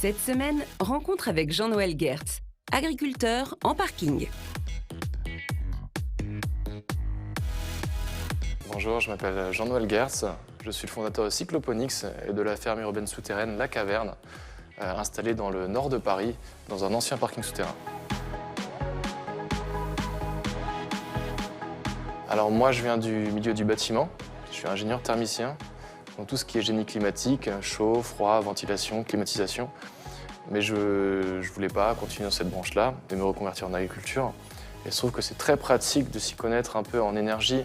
Cette semaine, rencontre avec Jean-Noël Gertz, agriculteur en parking. Bonjour, je m'appelle Jean-Noël Gertz. Je suis le fondateur de Cycloponix et de la ferme urbaine souterraine La Caverne, installée dans le nord de Paris, dans un ancien parking souterrain. Alors moi, je viens du milieu du bâtiment. Je suis ingénieur thermicien, donc tout ce qui est génie climatique, chaud, froid, ventilation, climatisation. Mais je ne voulais pas continuer dans cette branche-là et me reconvertir en agriculture. Et je trouve que c'est très pratique de s'y connaître un peu en énergie,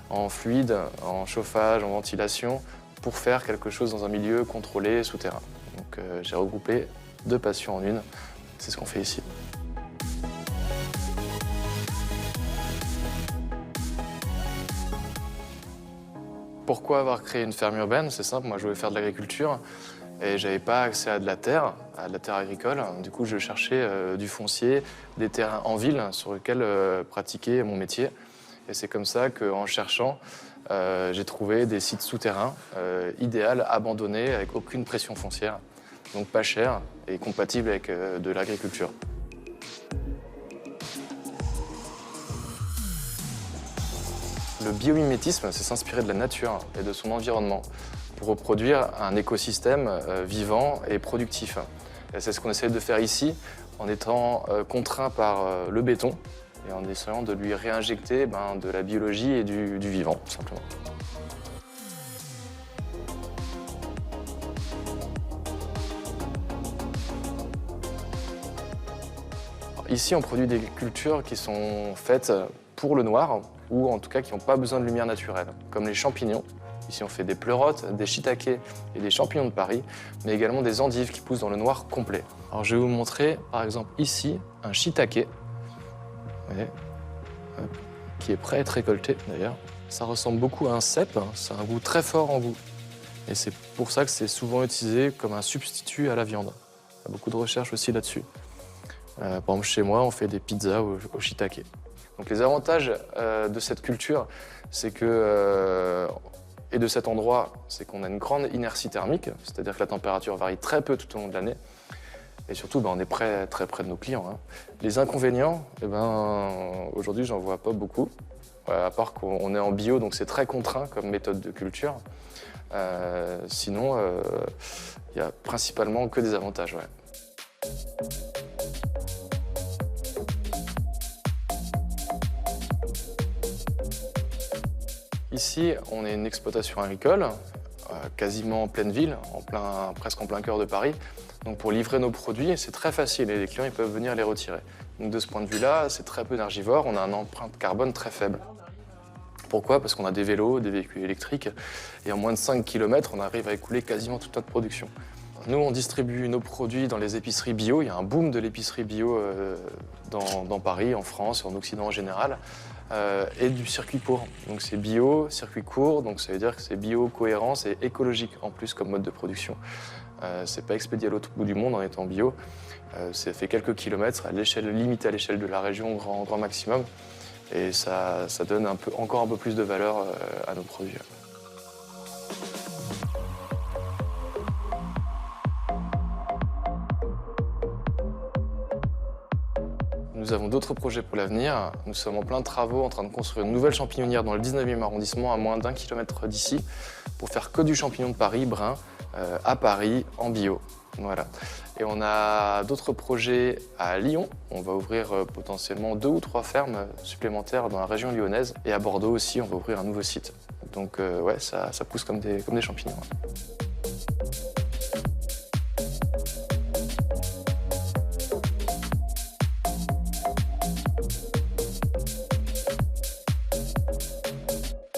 en fluide, en chauffage, en ventilation, pour faire quelque chose dans un milieu contrôlé, souterrain. Donc j'ai regroupé deux passions en une. C'est ce qu'on fait ici. Pourquoi avoir créé une ferme urbaine? C'est simple, moi je voulais faire de l'agriculture et j'avais pas accès à de la terre agricole. Du coup, je cherchais du foncier, des terrains en ville sur lesquels pratiquer mon métier. Et c'est comme ça qu'en cherchant, j'ai trouvé des sites souterrains idéaux, abandonnés, avec aucune pression foncière. Donc pas cher et compatible avec de l'agriculture. Le biomimétisme, c'est s'inspirer de la nature et de son environnement pour reproduire un écosystème vivant et productif. Et c'est ce qu'on essaie de faire ici, en étant contraint par le béton et en essayant de lui réinjecter de la biologie et du vivant, tout simplement. Ici, on produit des cultures qui sont faites pour le noir, ou en tout cas qui n'ont pas besoin de lumière naturelle, comme les champignons. Ici, on fait des pleurotes, des shiitakes et des champignons de Paris, mais également des endives qui poussent dans le noir complet. Alors, je vais vous montrer, par exemple, ici, un shiitake, qui est prêt à être récolté, d'ailleurs. Ça ressemble beaucoup à un cèpe, c'est un goût très fort en goût. Et c'est pour ça que c'est souvent utilisé comme un substitut à la viande. Il y a beaucoup de recherches aussi là-dessus. Par exemple, chez moi, on fait des pizzas au shiitake. Donc les avantages de cette culture, c'est que, et de cet endroit, c'est qu'on a une grande inertie thermique, c'est-à-dire que la température varie très peu tout au long de l'année. Et surtout, on est très près de nos clients. Les inconvénients, aujourd'hui, j'en vois pas beaucoup, à part qu'on est en bio, donc c'est très contraint comme méthode de culture. Sinon, il n'y a principalement que des avantages. Ouais. Ici, on est une exploitation agricole, quasiment en pleine ville, presque en plein cœur de Paris. Donc pour livrer nos produits, c'est très facile et les clients ils peuvent venir les retirer. Donc de ce point de vue-là, c'est très peu énergivore, on a une empreinte carbone très faible. Pourquoi? Parce qu'on a des vélos, des véhicules électriques, et en moins de 5 km, on arrive à écouler quasiment toute notre production. Nous, on distribue nos produits dans les épiceries bio. Il y a un boom de l'épicerie bio dans Paris, en France, en Occident en général, et du circuit court. Donc c'est bio, circuit court, donc ça veut dire que c'est bio, cohérent, c'est écologique en plus comme mode de production. C'est pas expédié à l'autre bout du monde en étant bio. C'est fait quelques kilomètres, limité à l'échelle de la région, grand maximum. Et ça donne encore un peu plus de valeur à nos produits. Nous avons d'autres projets pour l'avenir. Nous sommes en plein de travaux, en train de construire une nouvelle champignonnière dans le 19e arrondissement, à moins d'1 kilomètre d'ici, pour faire que du champignon de Paris, brun, à Paris, en bio. Voilà. Et on a d'autres projets à Lyon. On va ouvrir potentiellement 2 ou 3 fermes supplémentaires dans la région lyonnaise. Et à Bordeaux aussi, on va ouvrir un nouveau site. Donc ouais, ça pousse comme des champignons.